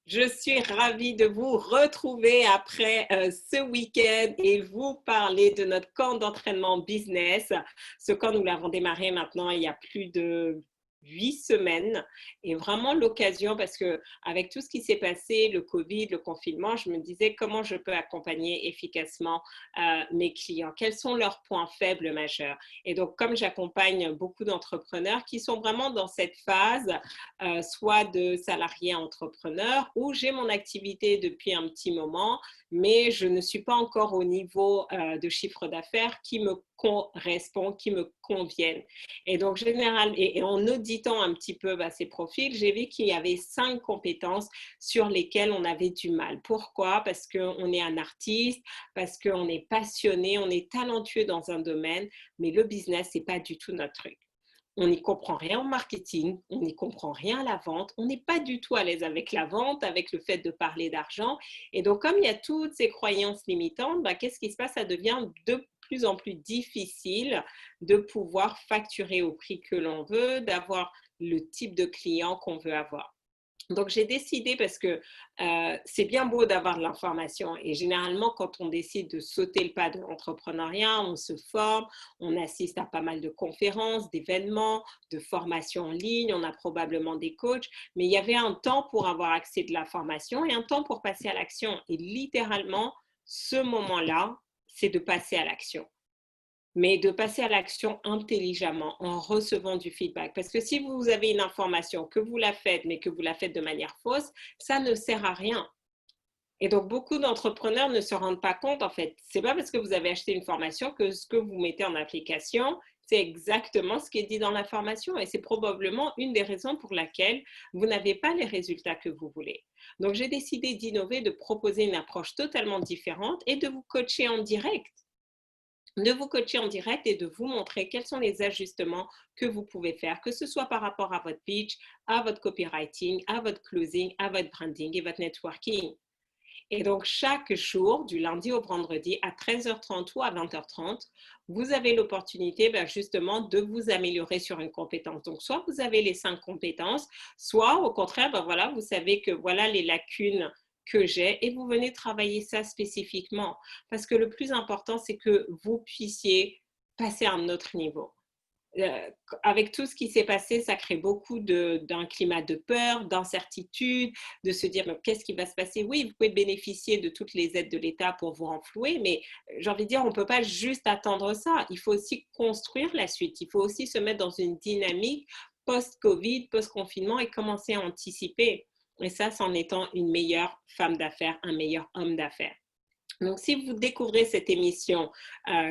Je suis ravie de vous retrouver après ce week-end et vous parler de notre camp d'entraînement business. Ce camp, nous l'avons démarré maintenant il y a plus de 8 semaines et vraiment l'occasion parce que avec tout ce qui s'est passé, le Covid, le confinement, je me disais comment je peux accompagner efficacement mes clients, quels sont leurs points faibles majeurs. Et donc, comme j'accompagne beaucoup d'entrepreneurs qui sont vraiment dans cette phase soit de salarié entrepreneur ou j'ai mon activité depuis un petit moment, mais je ne suis pas encore au niveau de chiffre d'affaires qui me correspond, qui me conviennent. Et donc, et en auditant un petit peu ces profils, j'ai vu qu'il y avait 5 compétences sur lesquelles on avait du mal. Pourquoi? Parce qu'on est un artiste, parce qu'on est passionné, on est talentueux dans un domaine, mais le business, c'est pas du tout notre truc. On n'y comprend rien en marketing, on n'y comprend rien à la vente, on n'est pas du tout à l'aise avec la vente, avec le fait de parler d'argent. Et donc, comme il y a toutes ces croyances limitantes, qu'est-ce qui se passe? Ça devient de plus en plus difficile de pouvoir facturer au prix que l'on veut, d'avoir le type de client qu'on veut avoir. Donc, j'ai décidé parce que c'est bien beau d'avoir de l'information et généralement, quand on décide de sauter le pas de l'entrepreneuriat, on se forme, on assiste à pas mal de conférences, d'événements, de formations en ligne, on a probablement des coachs, mais il y avait un temps pour avoir accès de l'information et un temps pour passer à l'action. Et littéralement, ce moment-là, c'est de passer à l'action, mais de passer à l'action intelligemment en recevant du feedback. Parce que si vous avez une information, que vous la faites, mais que vous la faites de manière fausse, ça ne sert à rien. Et donc, beaucoup d'entrepreneurs ne se rendent pas compte, en fait. C'est pas parce que vous avez acheté une formation que ce que vous mettez en application, c'est exactement ce qui est dit dans la formation. Et c'est probablement une des raisons pour laquelle vous n'avez pas les résultats que vous voulez. Donc, j'ai décidé d'innover, de proposer une approche totalement différente et de vous coacher en direct, de vous coacher en direct et de vous montrer quels sont les ajustements que vous pouvez faire, que ce soit par rapport à votre pitch, à votre copywriting, à votre closing, à votre branding et votre networking. Et donc, chaque jour, du lundi au vendredi, à 13h30 ou à 20h30, vous avez l'opportunité justement de vous améliorer sur une compétence. Donc, soit vous avez les 5 compétences, soit au contraire, voilà, vous savez que voilà les lacunes que j'ai et vous venez travailler ça spécifiquement. Parce que le plus important, c'est que vous puissiez passer à un autre niveau. Euh, Avec tout ce qui s'est passé, ça crée beaucoup d'un climat de peur, d'incertitude, de se dire qu'est-ce qui va se passer. Oui, vous pouvez bénéficier de toutes les aides de l'État pour vous renflouer, mais j'ai envie de dire, on ne peut pas juste attendre ça. Il faut aussi construire la suite. Il faut aussi se mettre dans une dynamique post-Covid, post-confinement et commencer à anticiper. Et ça, c'est en étant une meilleure femme d'affaires, un meilleur homme d'affaires. Donc, si vous découvrez cette émission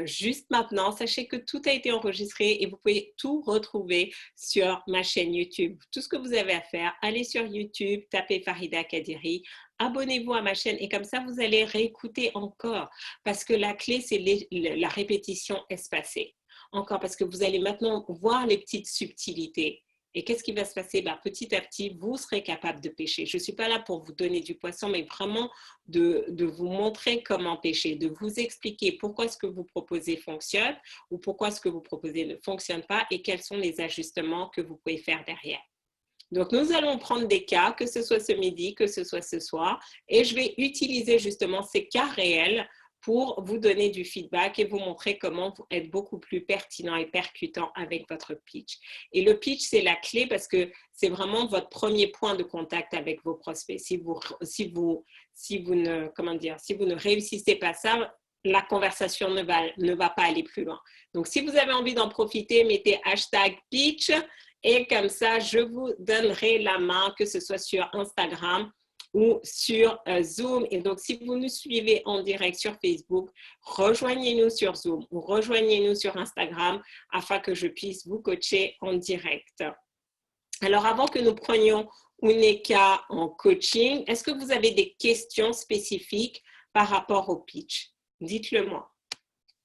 juste maintenant, sachez que tout a été enregistré et vous pouvez tout retrouver sur ma chaîne YouTube. Tout ce que vous avez à faire, allez sur YouTube, tapez Farida Kadiri, abonnez-vous à ma chaîne et comme ça, vous allez réécouter encore parce que la clé, c'est la répétition espacée. Encore parce que vous allez maintenant voir les petites subtilités. Et qu'est-ce qui va se passer? Petit à petit, vous serez capable de pêcher. Je ne suis pas là pour vous donner du poisson, mais vraiment de vous montrer comment pêcher, de vous expliquer pourquoi ce que vous proposez fonctionne ou pourquoi ce que vous proposez ne fonctionne pas et quels sont les ajustements que vous pouvez faire derrière. Donc, nous allons prendre des cas, que ce soit ce midi, que ce soit ce soir, et je vais utiliser justement ces cas réels pour vous donner du feedback et vous montrer comment être beaucoup plus pertinent et percutant avec votre pitch. Et le pitch, c'est la clé parce que c'est vraiment votre premier point de contact avec vos prospects. Si vous ne réussissez pas ça, la conversation ne va pas aller plus loin. Donc, si vous avez envie d'en profiter, mettez hashtag pitch et comme ça, je vous donnerai la main, que ce soit sur Instagram ou sur Zoom. Et donc, si vous nous suivez en direct sur Facebook, rejoignez-nous sur Zoom ou rejoignez-nous sur Instagram afin que je puisse vous coacher en direct. Alors, avant que nous prenions Uneka en coaching, est-ce que vous avez des questions spécifiques par rapport au pitch? Dites-le moi.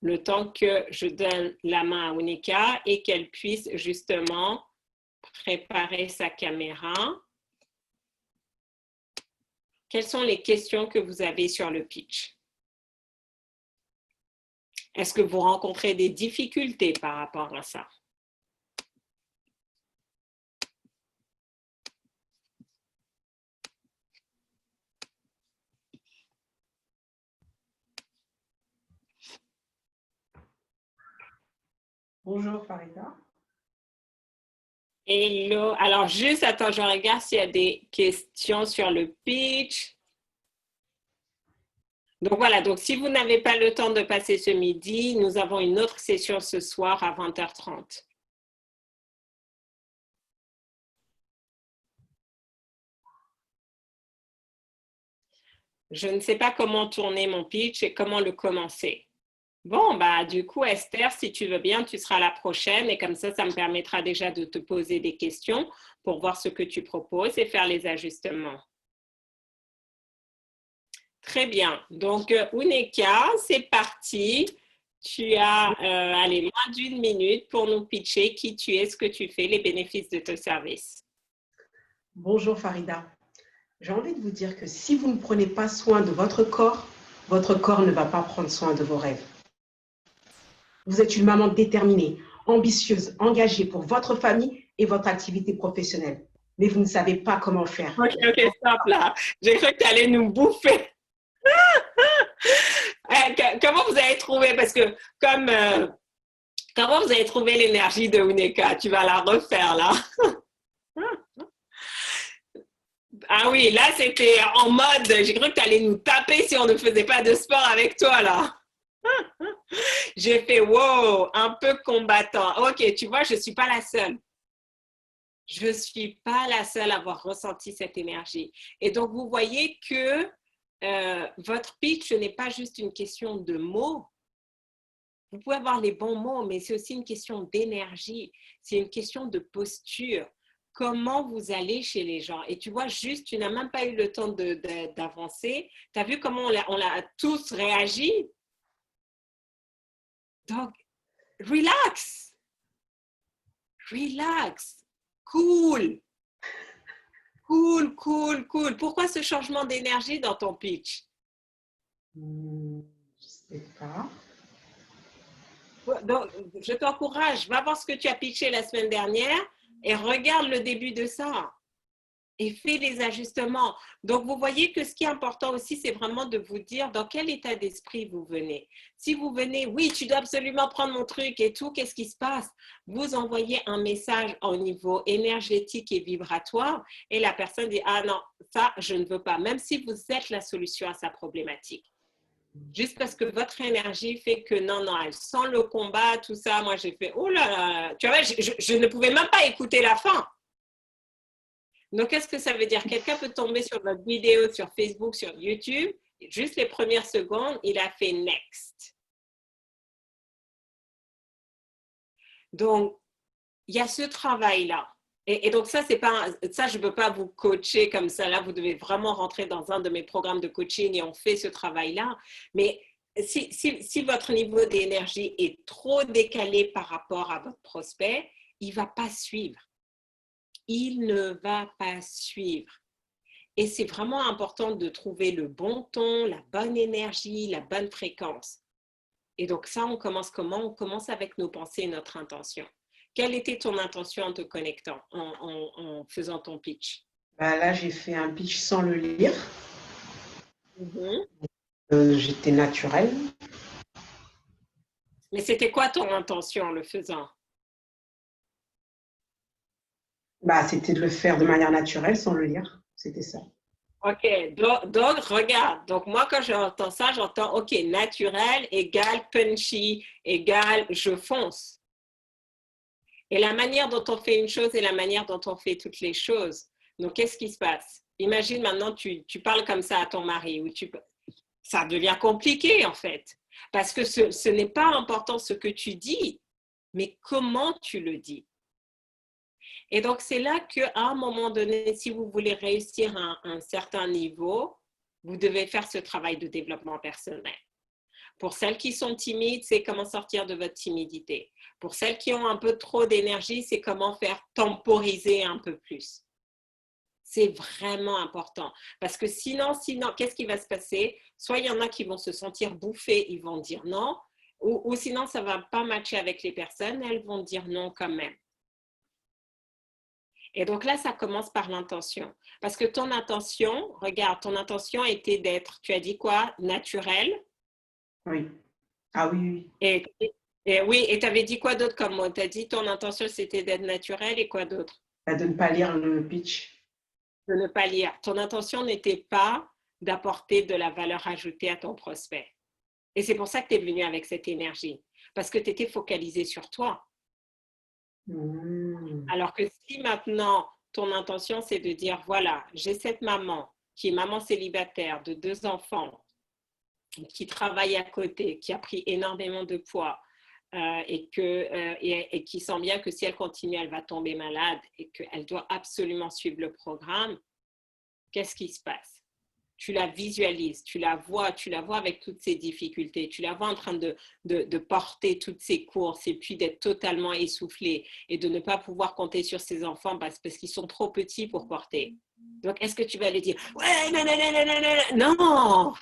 Le temps que je donne la main à Uneka et qu'elle puisse justement préparer sa caméra. Quelles sont les questions que vous avez sur le pitch? Est-ce que vous rencontrez des difficultés par rapport à ça? Bonjour Farida. Hello. Alors, juste, attends, je regarde s'il y a des questions sur le pitch. Donc voilà, donc si vous n'avez pas le temps de passer ce midi, nous avons une autre session ce soir à 20h30. Je ne sais pas comment tourner mon pitch et comment le commencer. Bon, bah du coup, Esther, si tu veux bien, tu seras la prochaine et comme ça me permettra déjà de te poser des questions pour voir ce que tu proposes et faire les ajustements. Très bien. Donc, Uneka, c'est parti. Tu as, allez, moins d'une minute pour nous pitcher qui tu es, ce que tu fais, les bénéfices de ton service. Bonjour Farida. J'ai envie de vous dire que si vous ne prenez pas soin de votre corps ne va pas prendre soin de vos rêves. Vous êtes une maman déterminée, ambitieuse, engagée pour votre famille et votre activité professionnelle. Mais vous ne savez pas comment faire. Ok, stop là. J'ai cru que tu allais nous bouffer. Comment vous avez trouvé, parce que comme, comment vous avez trouvé l'énergie de Uneka? Tu vas la refaire là. Ah oui, là c'était en mode, j'ai cru que tu allais nous taper si on ne faisait pas de sport avec toi là. J'ai fait wow, un peu combattant. Ok, tu vois, je ne suis pas la seule. Je ne suis pas la seule à avoir ressenti cette énergie. Et donc, vous voyez que votre pitch, ce n'est pas juste une question de mots. Vous pouvez avoir les bons mots, mais c'est aussi une question d'énergie. C'est une question de posture. Comment vous allez chez les gens? Et tu vois, juste, tu n'as même pas eu le temps d'avancer. Tu as vu comment on a tous réagi? Donc, relax. Relax. Cool. Cool, cool, cool. Pourquoi ce changement d'énergie dans ton pitch? Je ne sais pas. Donc, je t'encourage, va voir ce que tu as pitché la semaine dernière et regarde le début de ça et fais les ajustements. Donc, vous voyez que ce qui est important aussi, c'est vraiment de vous dire dans quel état d'esprit vous venez. Si vous venez, oui, tu dois absolument prendre mon truc et tout, qu'est-ce qui se passe? Vous envoyez un message au niveau énergétique et vibratoire et la personne dit, ah non, ça, je ne veux pas, même si vous êtes la solution à sa problématique. Juste parce que votre énergie fait que non, non, elle sent le combat, tout ça. Moi, j'ai fait, oh là là, tu vois, je ne pouvais même pas écouter la fin. Donc, qu'est-ce que ça veut dire? Quelqu'un peut tomber sur votre vidéo sur Facebook, sur YouTube, juste les premières secondes, il a fait next. Donc, il y a ce travail-là. Et donc, ça, c'est pas, ça, je ne peux pas vous coacher comme ça. Là, vous devez vraiment rentrer dans un de mes programmes de coaching et on fait ce travail-là. Mais si votre niveau d'énergie est trop décalé par rapport à votre prospect, il ne va pas suivre. Il ne va pas suivre. Et c'est vraiment important de trouver le bon ton, la bonne énergie, la bonne fréquence. Et donc ça, on commence comment? On commence avec nos pensées et notre intention. Quelle était ton intention en te connectant, en faisant ton pitch? Bah là, j'ai fait un pitch sans le lire. J'étais naturelle. Mais c'était quoi ton intention en le faisant? Bah, c'était de le faire de manière naturelle sans le lire. C'était ça. Ok, donc regarde. Donc moi, quand j'entends ça, j'entends, ok, naturel égale punchy égale je fonce. Et la manière dont on fait une chose est la manière dont on fait toutes les choses. Donc, qu'est-ce qui se passe? Imagine maintenant, tu parles comme ça à ton mari, ou ça devient compliqué en fait. Parce que ce n'est pas important ce que tu dis, mais comment tu le dis. Et donc, c'est là qu'à un moment donné, si vous voulez réussir à un certain niveau, vous devez faire ce travail de développement personnel. Pour celles qui sont timides, c'est comment sortir de votre timidité. Pour celles qui ont un peu trop d'énergie, c'est comment faire temporiser un peu plus. C'est vraiment important. Parce que sinon, qu'est-ce qui va se passer? Soit il y en a qui vont se sentir bouffés, ils vont dire non, ou sinon, ça ne va pas matcher avec les personnes, elles vont dire non quand même. Et donc là, ça commence par l'intention. Parce que ton intention, regarde, ton intention était d'être, tu as dit quoi? Naturel. Oui. Ah oui, oui. Et Et oui, et tu avais dit quoi d'autre comme mot? Tu as dit ton intention, c'était d'être naturel et quoi d'autre? De ne pas lire le pitch. De ne pas lire. Ton intention n'était pas d'apporter de la valeur ajoutée à ton prospect. Et c'est pour ça que tu es venu avec cette énergie. Parce que tu étais focalisé sur toi. Alors que si maintenant, ton intention, c'est de dire, voilà, j'ai cette maman qui est maman célibataire de 2 enfants, qui travaille à côté, qui a pris énormément de poids et qui sent bien que si elle continue, elle va tomber malade et qu'elle doit absolument suivre le programme, qu'est-ce qui se passe? Tu la visualises, tu la vois avec toutes ces difficultés, tu la vois en train de porter toutes ces courses et puis d'être totalement essoufflée et de ne pas pouvoir compter sur ses enfants parce qu'ils sont trop petits pour porter. Donc, est-ce que tu vas lui dire « Ouais, non, non, non, non, non, non, non !»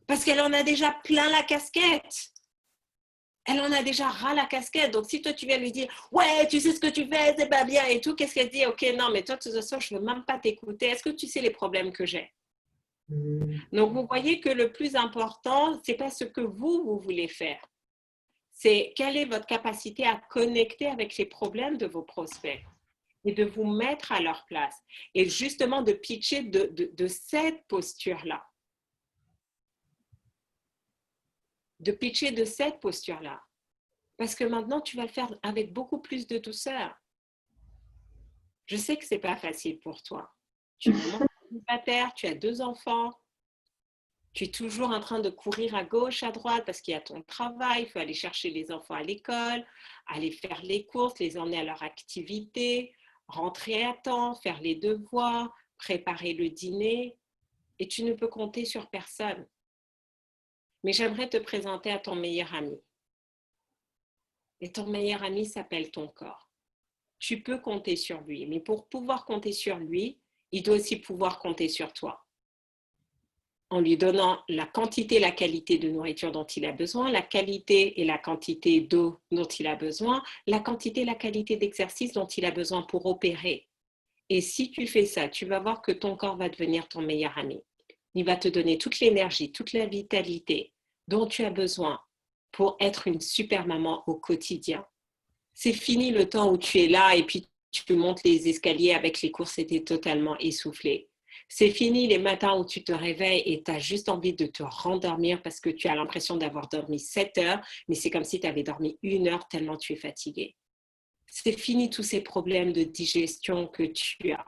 Parce qu'elle en a déjà plein la casquette. Elle en a déjà ras la casquette. Donc, si toi, tu viens lui dire « Ouais, tu sais ce que tu fais, c'est pas bien et tout », qu'est-ce qu'elle dit? « Ok, non, mais toi, de toute façon, je ne veux même pas t'écouter. Est-ce que tu sais les problèmes que j'ai ?» Donc, vous voyez que le plus important, ce n'est pas ce que vous voulez faire. C'est quelle est votre capacité à connecter avec les problèmes de vos prospects et de vous mettre à leur place. Et justement, de pitcher de cette posture-là. De pitcher de cette posture-là. Parce que maintenant, tu vas le faire avec beaucoup plus de douceur. Je sais que ce n'est pas facile pour toi. Tu es maman célibataire, tu as 2 enfants. Tu es toujours en train de courir à gauche, à droite parce qu'il y a ton travail, il faut aller chercher les enfants à l'école, aller faire les courses, les emmener à leur activité, rentrer à temps, faire les devoirs, préparer le dîner et tu ne peux compter sur personne. Mais j'aimerais te présenter à ton meilleur ami. Et ton meilleur ami s'appelle ton corps. Tu peux compter sur lui, mais pour pouvoir compter sur lui, il doit aussi pouvoir compter sur toi. En lui donnant la quantité et la qualité de nourriture dont il a besoin, la qualité et la quantité d'eau dont il a besoin, la quantité et la qualité d'exercice dont il a besoin pour opérer. Et si tu fais ça, tu vas voir que ton corps va devenir ton meilleur ami. Il va te donner toute l'énergie, toute la vitalité dont tu as besoin pour être une super maman au quotidien. C'est fini le temps où tu es là et puis tu montes les escaliers avec les courses et tu es totalement essoufflé. C'est fini les matins où tu te réveilles et tu as juste envie de te rendormir parce que tu as l'impression d'avoir dormi 7 heures, mais c'est comme si tu avais dormi 1 heure tellement tu es fatigué. C'est fini tous ces problèmes de digestion que tu as.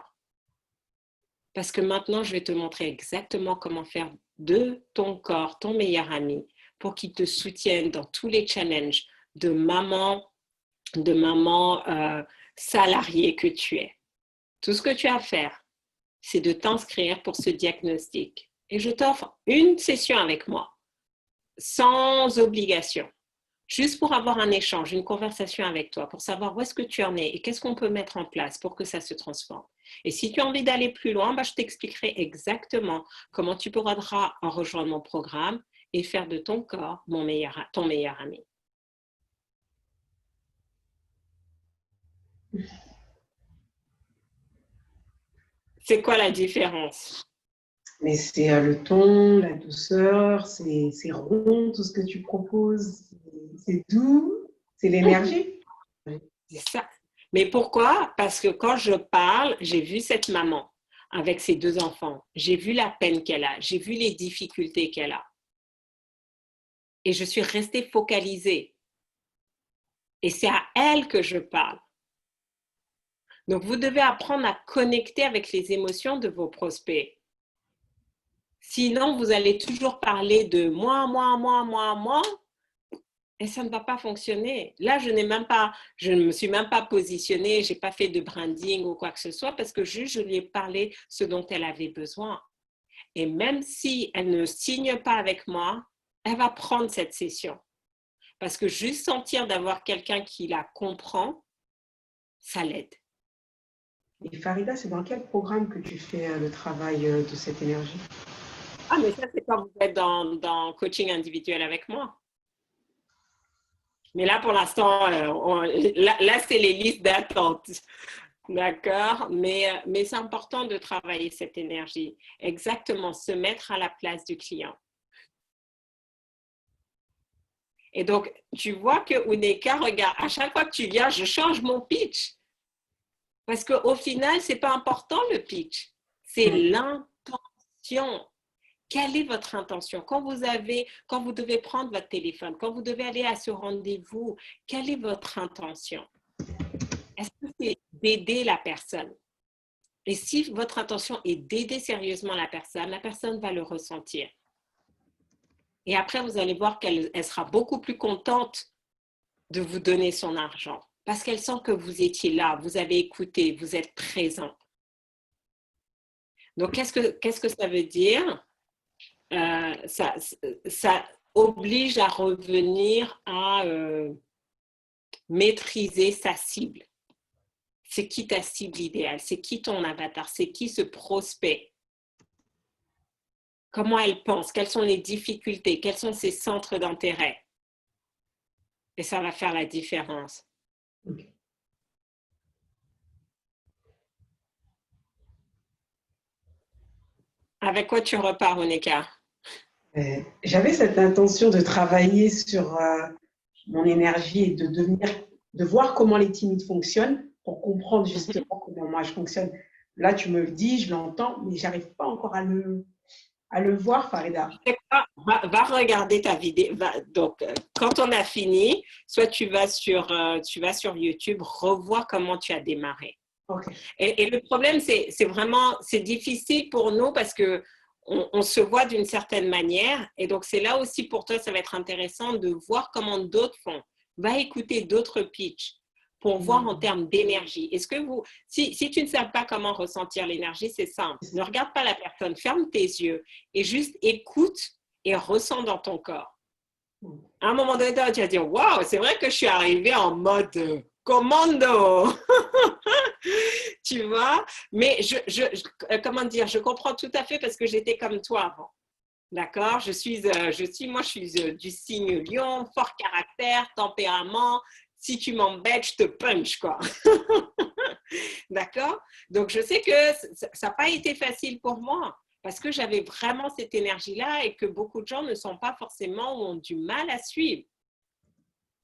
Parce que maintenant, je vais te montrer exactement comment faire de ton corps ton meilleur ami pour qu'il te soutienne dans tous les challenges de maman salariée que tu es. Tout ce que tu as à faire, c'est de t'inscrire pour ce diagnostic. Et je t'offre une session avec moi, sans obligation, juste pour avoir un échange, une conversation avec toi, pour savoir où est-ce que tu en es et qu'est-ce qu'on peut mettre en place pour que ça se transforme. Et si tu as envie d'aller plus loin, je t'expliquerai exactement comment tu pourras en rejoindre mon programme et faire de ton corps ton meilleur ami. C'est quoi la différence? Mais c'est le ton, la douceur, c'est rond, tout ce que tu proposes, c'est doux, c'est l'énergie. C'est ça. Mais pourquoi? Parce que quand je parle, j'ai vu cette maman avec ses 2 enfants. J'ai vu la peine qu'elle a. J'ai vu les difficultés qu'elle a. Et je suis restée focalisée. Et c'est à elle que je parle. Donc, vous devez apprendre à connecter avec les émotions de vos prospects. Sinon, vous allez toujours parler de moi, et ça ne va pas fonctionner. Là, je ne me suis même pas positionnée, je n'ai pas fait de branding ou quoi que ce soit parce que juste, je lui ai parlé ce dont elle avait besoin. Et même si elle ne signe pas avec moi, elle va prendre cette session. Parce que juste sentir d'avoir quelqu'un qui la comprend, ça l'aide. Et Farida, c'est dans quel programme que tu fais le travail de cette énergie? Ah, mais ça, c'est quand vous êtes dans coaching individuel avec moi. Mais là, pour l'instant, là c'est les listes d'attente. D'accord? Mais c'est important de travailler cette énergie. Exactement, se mettre à la place du client. Et donc, tu vois que Uneka, regarde, à chaque fois que tu viens, je change mon pitch. Parce qu'au final, ce n'est pas important le pitch, c'est l'intention. Quelle est votre intention? Quand vous devez prendre votre téléphone, quand vous devez aller à ce rendez-vous, quelle est votre intention? Est-ce que c'est d'aider la personne? Et si votre intention est d'aider sérieusement la personne va le ressentir. Et après, vous allez voir qu'elle sera beaucoup plus contente de vous donner son argent. Parce qu'elle sent que vous étiez là, vous avez écouté, vous êtes présent. Donc, qu'est-ce que ça veut dire? Ça oblige à revenir à maîtriser sa cible. C'est qui ta cible idéale? C'est qui ton avatar? C'est qui ce prospect? Comment elle pense? Quelles sont les difficultés? Quels sont ses centres d'intérêt? Et ça va faire la différence. Okay. Avec quoi tu repars, Uneka? J'avais cette intention de travailler sur mon énergie et de voir comment les timides fonctionnent pour comprendre justement comment moi je fonctionne. Là, tu me le dis, je l'entends, mais j'arrive pas encore à le voir, Farida. Va regarder ta vidéo. Donc, quand on a fini, soit tu vas sur YouTube, revois comment tu as démarré. Okay. Et le problème, c'est difficile pour nous parce que on se voit d'une certaine manière. Et donc, c'est là aussi pour toi, ça va être intéressant de voir comment d'autres font. Va écouter d'autres pitchs pour voir en termes d'énergie. Est-ce que si tu ne sais pas comment ressentir l'énergie, c'est simple. Ne regarde pas la personne, ferme tes yeux et juste écoute et ressens dans ton corps. À un moment donné, tu vas dire, waouh, c'est vrai que je suis arrivée en mode commando. Tu vois? Mais comment dire, je comprends tout à fait parce que j'étais comme toi avant. D'accord? Je suis du signe lion, fort caractère, tempérament. Si tu m'embêtes, je te punch, quoi. D'accord? Donc, je sais que ça n'a pas été facile pour moi parce que j'avais vraiment cette énergie-là et que beaucoup de gens ne sont pas forcément ou ont du mal à suivre.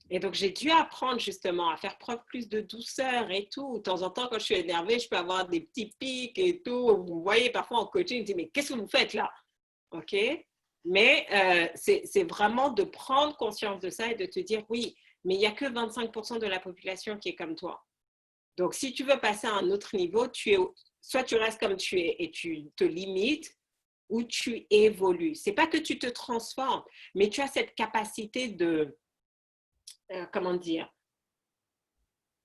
Et donc, j'ai dû apprendre justement à faire preuve plus de douceur et tout. De temps en temps, quand je suis énervée, je peux avoir des petits pics et tout. Vous voyez, parfois en coaching, je me dis, mais qu'est-ce que vous faites là? OK? Mais c'est vraiment de prendre conscience de ça et de te dire, oui, mais il n'y a que 25% de la population qui est comme toi. Donc, si tu veux passer à un autre niveau, soit tu restes comme tu es et tu te limites, ou tu évolues. Ce n'est pas que tu te transformes, mais tu as cette capacité de, comment dire,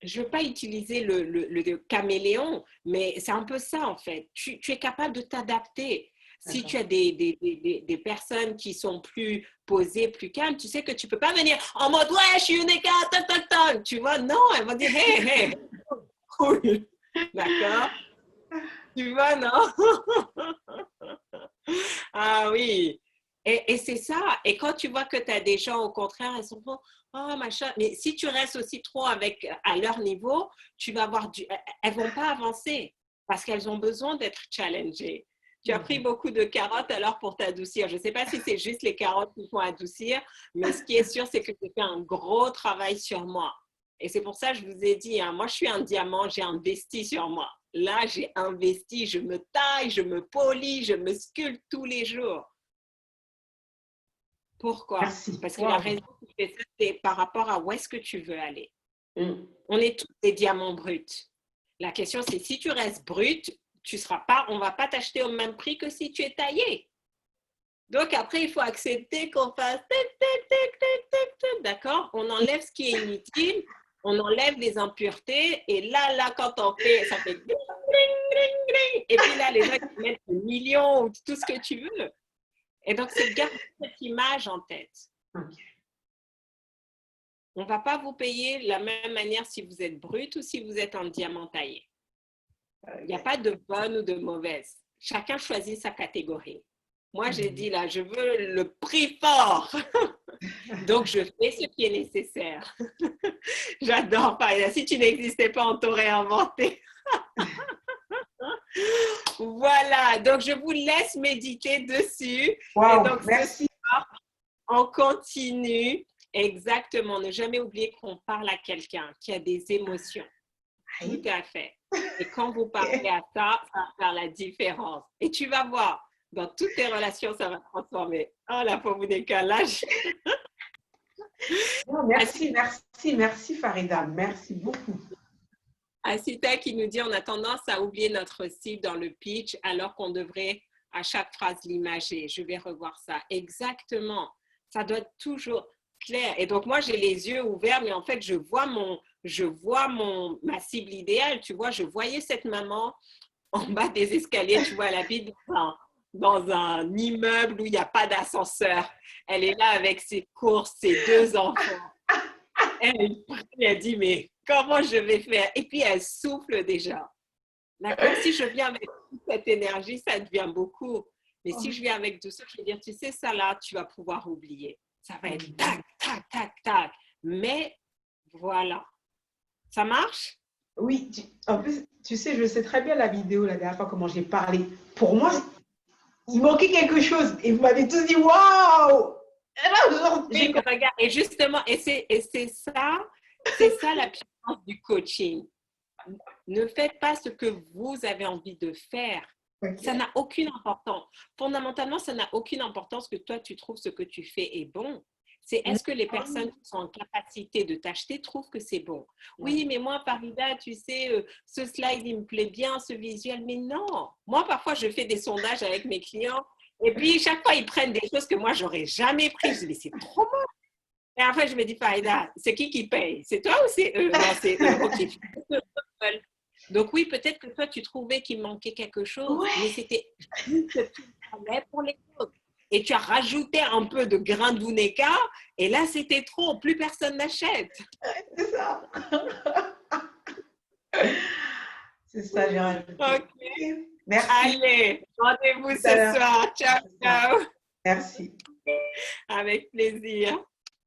je ne veux pas utiliser le caméléon, mais c'est un peu ça en fait. Tu es capable de t'adapter. Si tu as des personnes qui sont plus posées, plus calmes, tu sais que tu ne peux pas venir en mode « Ouais, je suis Uneka, tac, tac, tac ». Tu vois, non, elles vont dire « Hey, hey, cool ». D'accord? Tu vois, non? Ah oui. Et c'est ça. Et quand tu vois que tu as des gens, au contraire, elles sont oh machin. Mais si tu restes aussi trop à leur niveau, tu vas avoir elles vont pas avancer parce qu'elles ont besoin d'être challengées. Tu as pris beaucoup de carottes alors pour t'adoucir. Je ne sais pas si c'est juste les carottes qui font adoucir, mais ce qui est sûr, c'est que j'ai fait un gros travail sur moi. Et c'est pour ça que je vous ai dit, moi, je suis un diamant, j'ai investi sur moi. Là, j'ai investi, je me taille, je me polis, je me sculpte tous les jours. Pourquoi? Merci. Parce que la raison qui fait ça, c'est par rapport à où est-ce que tu veux aller. On est tous des diamants bruts. La question, c'est si tu restes brut, on ne va pas t'acheter au même prix que si tu es taillé. Donc, après, il faut accepter qu'on fasse d'accord? On enlève ce qui est inutile, on enlève les impuretés, et là, quand on fait, ça fait et puis là, les gens qui mettent des millions ou tout ce que tu veux. Et donc, c'est garder cette image en tête. Okay. On ne va pas vous payer de la même manière si vous êtes brut ou si vous êtes en diamant taillé. Il n'y a pas de bonne ou de mauvaise. Chacun choisit sa catégorie. Moi, j'ai dit là, je veux le prix fort. Donc, je fais ce qui est nécessaire. J'adore Farida. Si tu n'existais pas, on t'aurait inventé. Voilà. Donc, je vous laisse méditer dessus. Wow, et donc, merci. Ce soir, on continue Exactement. Ne jamais oublier qu'on parle à quelqu'un qui a des émotions. Tout Oui. à fait. Et quand vous parlez à ça, ça va faire la différence. Et tu vas voir, dans toutes tes relations, ça va transformer. Oh, la pauvre Neka, là, Non, merci, merci, merci Farida. Merci beaucoup. Asita qui nous dit on a tendance à oublier notre cible dans le pitch alors qu'on devrait à chaque phrase l'imager. Je vais revoir ça. Exactement. Ça doit être toujours clair. Et donc moi j'ai les yeux ouverts, mais en fait je vois ma cible idéale. Tu vois, je voyais cette maman en bas des escaliers. Tu vois, elle habite dans un immeuble où il n'y a pas d'ascenseur. Elle est là avec ses courses, ses 2 enfants. Elle dit, mais comment je vais faire? Et puis, elle souffle déjà. D'accord? Si je viens avec toute cette énergie, ça devient beaucoup. Mais si je viens avec douceur, je vais dire, tu sais, ça là, tu vas pouvoir oublier. Ça va être tac, tac, tac, tac. Mais voilà. Ça marche? Oui, en plus, tu sais, je sais très bien la vidéo la dernière fois, comment j'ai parlé. Pour moi, il manquait quelque chose. Et vous m'avez tous dit, waouh! Oui, regarde, et justement, c'est ça la puissance du coaching. Ne faites pas ce que vous avez envie de faire. Okay. Ça n'a aucune importance. Fondamentalement, ça n'a aucune importance que toi, tu trouves ce que tu fais est bon. C'est est-ce que les personnes qui sont en capacité de t'acheter trouvent que c'est bon? Oui, mais moi, Farida, tu sais, ce slide, il me plaît bien, ce visuel. Mais non, moi, parfois, je fais des sondages avec mes clients et puis chaque fois, ils prennent des choses que moi, j'aurais jamais prises. Je dis, mais c'est trop bon. Et après, je me dis, Farida, c'est qui paye? C'est toi ou c'est eux? Non, c'est eux. OK. Donc oui, peut-être que toi, tu trouvais qu'il manquait quelque chose, mais c'était juste que tu parlais pour les autres. Et tu as rajouté un peu de grain d'Uneka, et là, c'était trop. Plus personne n'achète. C'est ça. C'est ça, j'ai rajouté. OK. Merci. Allez, rendez-vous ce soir. Ciao, ciao. Merci. Avec plaisir.